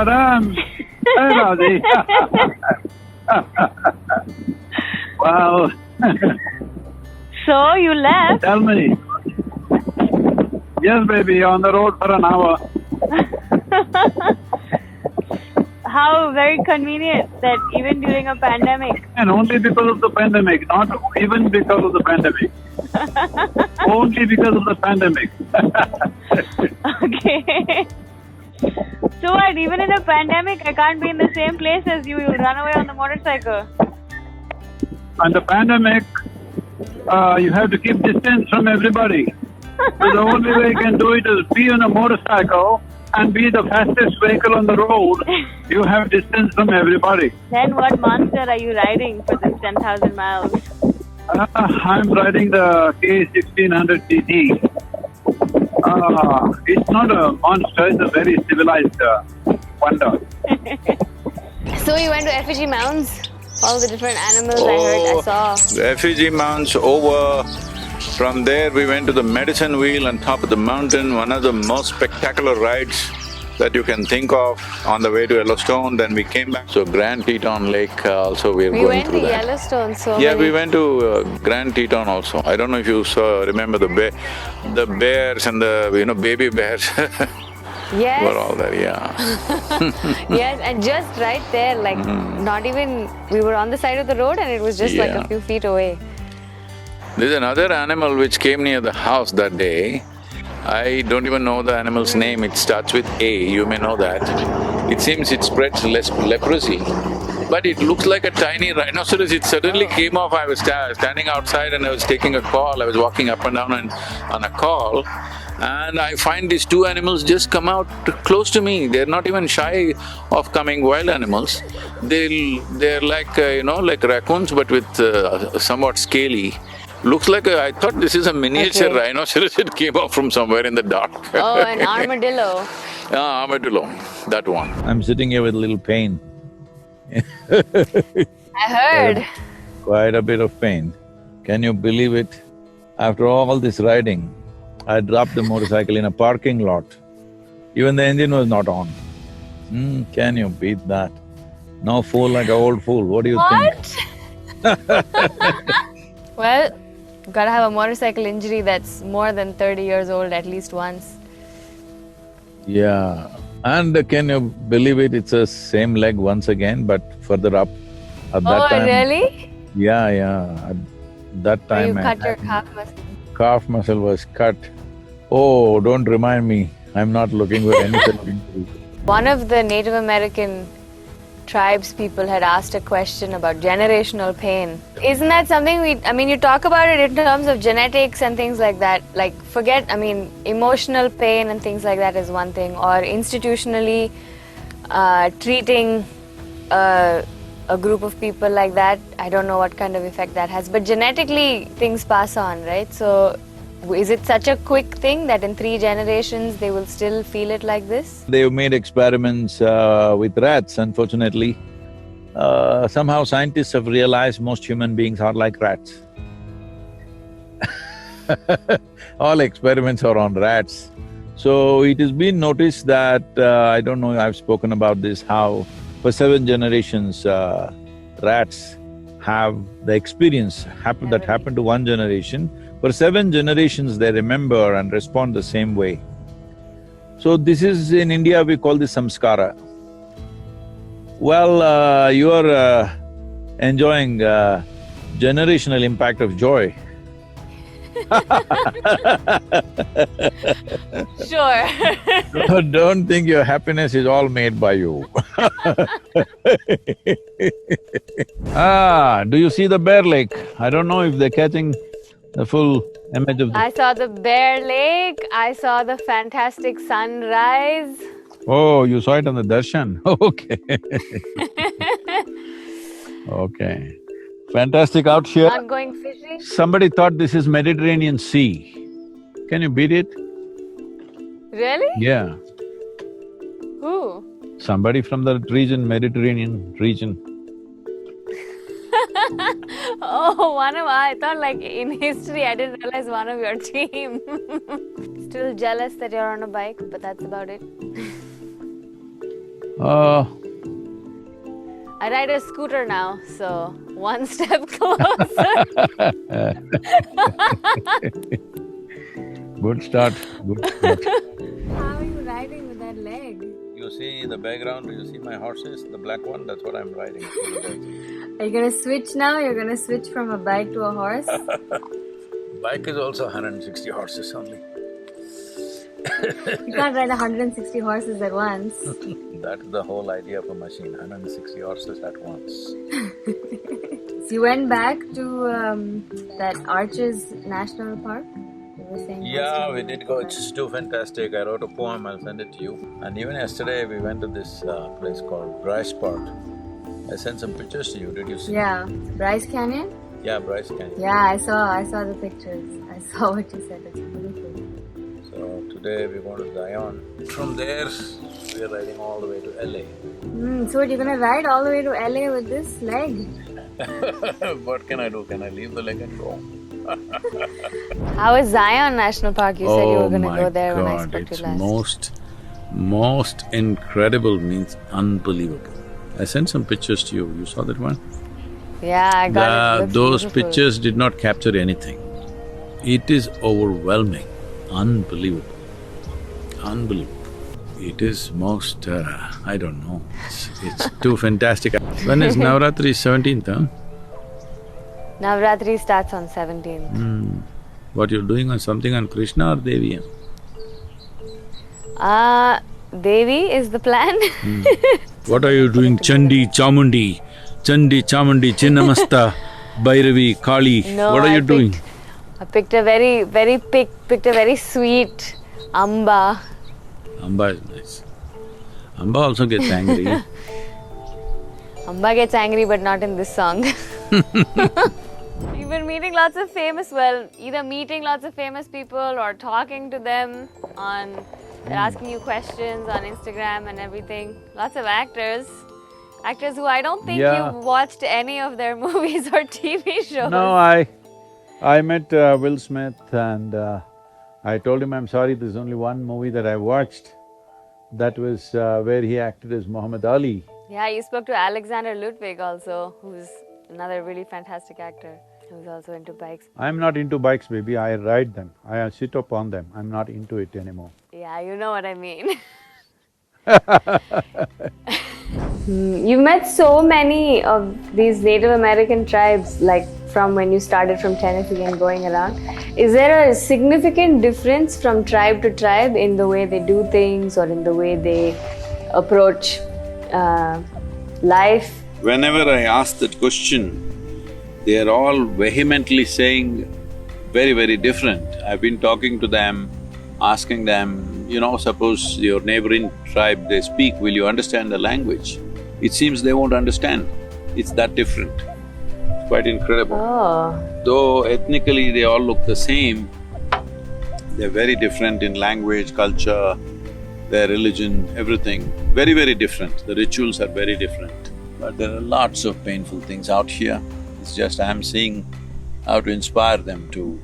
Madam. Hey, Radhi. Wow. So you left? Tell me. Yes, baby, on the road for an hour. How very convenient that even during a pandemic. And only because of the pandemic, not even because of the pandemic. Only because of the pandemic. Okay. So what, even in a pandemic, I can't be in the same place as you. You'll run away on the motorcycle. And the pandemic, you have to keep distance from everybody. So the only way you can do it is be on a motorcycle and be the fastest vehicle on the road. You have distance from everybody. Then what monster are you riding for this 10,000 miles? I'm riding the K1600 TT. It's not a monster, it's a very civilized wonder. So you went to Effigy Mounds? All the different animals I heard, I saw. The Effigy Mounds over. From there we went to the Medicine Wheel on top of the mountain, one of the most spectacular rides that you can think of on the way to Yellowstone. Then we came back. So Grand Teton Lake also we are going through that. We went to Yellowstone, so Yeah, we went to Grand Teton also. I don't know if you remember the bears and the baby bears Yes. were all there, yeah. Yes, and just right there, like not even… we were on the side of the road and it was just like Yeah. a few feet away. There's another animal which came near the house that day. I don't even know the animal's name, it starts with A, you may know that. It seems it spreads leprosy, but it looks like a tiny rhinoceros. It suddenly came off. I was standing outside and I was taking a call. I was walking up and down on a call, and I find these two animals just come out close to me. They're not even shy of coming, wild animals. They're like, like raccoons but with somewhat scaly. Looks like I thought this is a miniature rhinoceros. It came out from somewhere in the dark. Oh, an armadillo. Armadillo, that one. I'm sitting here with a little pain. I heard. Quite a bit of pain. Can you believe it? After all this riding, I dropped the motorcycle in a parking lot. Even the engine was not on. Can you beat that? No fool like an old fool, what do you think? Well, gotta have a motorcycle injury that's more than 30 years old at least once. Yeah, and can you believe it, it's the same leg once again, but further up. At that time, Really? Yeah. At that time, You cut your calf muscle. calf muscle was cut. Oh, don't remind me, I'm not looking for any such injury. One of the Native American tribes people had asked a question about generational pain. Isn't that something you talk about it in terms of genetics and things like that, like emotional pain and things like that is one thing, or institutionally treating a group of people like that, I don't know what kind of effect that has, but genetically things pass on, right? So is it such a quick thing that in 3 generations they will still feel it like this? They've made experiments with rats, unfortunately. Somehow scientists have realized most human beings are like rats. All experiments are on rats. So it has been noticed that, I don't know, I've spoken about this, how for 7 generations, rats have the experience that happened to 1 generation. For 7 generations, they remember and respond the same way. So this is, in India, we call this samskara. Well, you are enjoying generational impact of joy. Sure. Don't think your happiness is all made by you. Do you see the Bear Lake? I don't know if they're catching the full image of the… I saw the Bear Lake, I saw the fantastic sunrise. Oh, you saw it on the darshan? Okay. Okay. Fantastic out here. Not going fishing? Somebody thought this is Mediterranean Sea. Can you beat it? Really? Yeah. Who? Somebody from the region, Mediterranean region. Oh, I thought like in history, I didn't realize one of your team. Still jealous that you're on a bike, but that's about it. Uh, I ride a scooter now, so one step closer. Good start, good start. How are you riding with that leg? You see in the background, you see my horses, the black one, that's what I'm riding. Are you gonna switch now? You're gonna switch from a bike to a horse? Bike is also 160 horses only. You can't ride 160 horses at once. That's the whole idea of a machine, 160 horses at once. So you went back to that Arches National Park? You were saying Yeah, we did go, it's too fantastic. I wrote a poem, I'll send it to you. And even yesterday we went to this place called Bryce Park. I sent some pictures to you, did you see? Yeah. Bryce Canyon? Yeah, Bryce Canyon. Yeah, I saw the pictures. I saw what you said, it's beautiful. So today we're going to Zion. From there, we're riding all the way to LA. So you're gonna ride all the way to LA with this leg? What can I do? Can I leave the leg and go? How is Zion National Park? You said you were gonna my go there when I God, spoke to it's you last. most incredible means unbelievable. I sent some pictures to you, you saw that one? Yeah, I got it. Looks Those beautiful. pictures did not capture anything. It is overwhelming, unbelievable, unbelievable. It is most… I don't know, it's too fantastic. When is Navratri? 17th, huh? Navratri starts on 17th. What you're doing on something on Krishna or Devi? Devi is the plan. What are you doing? Chandi, Chamundi, Chinnamasta, Bhairavi, Kali, No, what are you doing? I picked a very sweet Amba. Amba is nice. Amba also gets angry. Amba gets angry, but not in this song. You've been meeting lots of either meeting lots of famous people or talking to them on… They're asking you questions on Instagram and everything. Lots of actors who I don't think Yeah. you've watched any of their movies or TV shows. No, I met Will Smith and I told him, I'm sorry, there's only one movie that I watched. That was where he acted as Muhammad Ali. Yeah, you spoke to Alexander Ludwig also, who's another really fantastic actor who's also into bikes. I'm not into bikes, baby, I ride them. I sit upon them, I'm not into it anymore. Yeah, you know what I mean. You've met so many of these Native American tribes, like from when you started from Tennessee and going around. Is there a significant difference from tribe to tribe in the way they do things or in the way they approach life? Whenever I ask that question, they are all vehemently saying very, very different. I've been talking to them, asking them, suppose your neighboring tribe, they speak, will you understand the language? It seems they won't understand. It's that different. It's quite incredible. Oh, Though ethnically they all look the same, they're very different in language, culture, their religion, everything. Very, very different. The rituals are very different. But there are lots of painful things out here. It's just I'm seeing how to inspire them to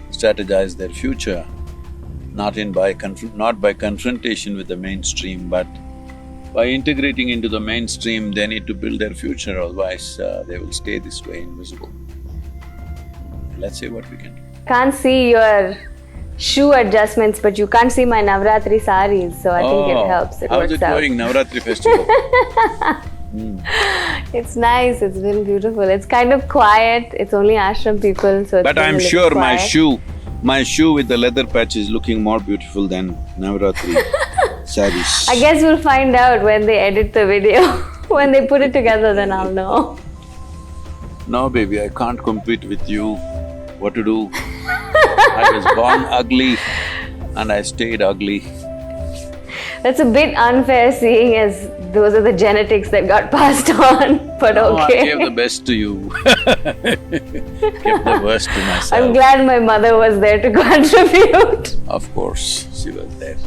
strategize their future, not by confrontation with the mainstream, but by integrating into the mainstream. They need to build their future, otherwise they will stay this way, invisible. Let's see what we can do. can't see your shoe adjustments, but you can't see my Navratri saris, so I think it helps. It How's works it out. going, Navratri festival? It's nice, it's been beautiful. It's kind of quiet, it's only ashram people, so it's But been a I'm little sure quiet. my shoe with the leather patch is looking more beautiful than Navratri sarees. I guess we'll find out when they edit the video. When they put it together, then I'll know. No, baby, I can't compete with you. What to do? I was born ugly and I stayed ugly. That's a bit unfair, seeing as those are the genetics that got passed on, but No, I okay. gave the best to you. Kept the worst to myself. I'm glad my mother was there to contribute. Of course, she was there.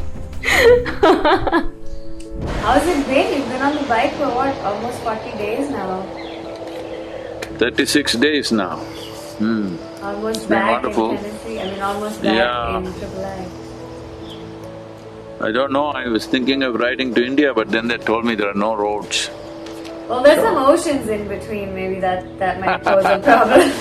How's it been? You've been on the bike for what, almost 40 days now? 36 days now. Almost been back wonderful. in Tennessee, almost back Yeah. in AAA. I don't know, I was thinking of riding to India, but then they told me there are no roads. Well, there's some oceans in between, maybe that might pose a problem.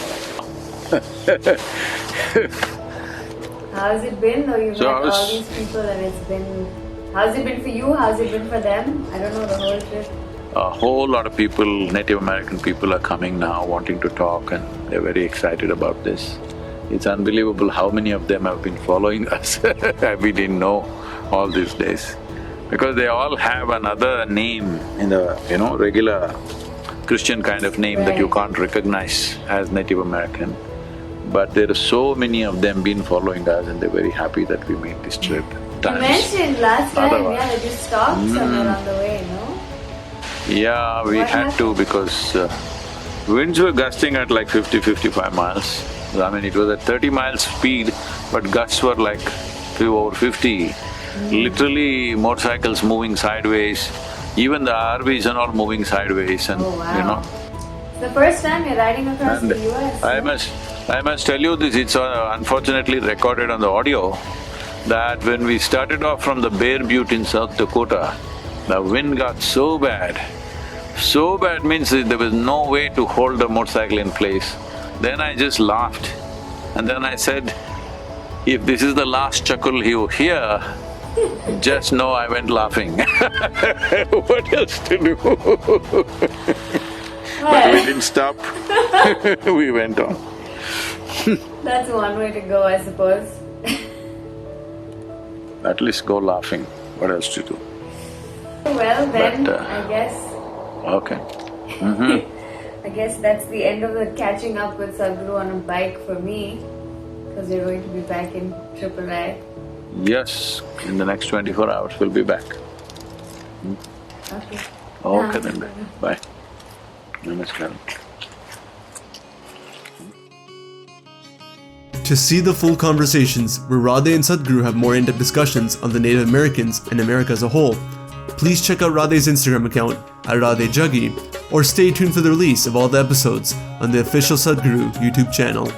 How's it been though? You've met all these people and it's been… How's it been for you? How's it been for them? I don't know the whole trip. A whole lot of people, Native American people are coming now wanting to talk and they're very excited about this. It's unbelievable how many of them have been following us. We didn't know all these days. Because they all have another name in the, regular Christian kind of name that you can't recognize as Native American. But there are so many of them been following us and they're very happy that we made this trip. You mentioned last time, that you stopped somewhere on the way, no? Yeah, we had to because winds were gusting at like 50-55 miles. I mean, it was at 30 miles speed, but gusts were like over 50. Literally motorcycles moving sideways, even the RVs and all moving sideways and, It's the first time you're riding across the US. I must tell you this, it's unfortunately recorded on the audio, that when we started off from the Bear Butte in South Dakota, the wind got so bad. So bad means that there was no way to hold the motorcycle in place. Then I just laughed and then I said, if this is the last chuckle you hear, just know I went laughing. What else to do? But we didn't stop. We went on. That's one way to go, I suppose. At least go laughing. What else to do? Well then, I guess… Okay. I guess that's the end of the catching up with Sadhguru on a bike for me, because you're going to be back in AAA. Yes, in the next 24 hours we'll be back. Okay. Okay then, bye. Namaskaram. To see the full conversations where Radhe and Sadhguru have more in-depth discussions on the Native Americans and America as a whole, please check out Radhe's Instagram account at Radhe Jaggi, or stay tuned for the release of all the episodes on the official Sadhguru YouTube channel.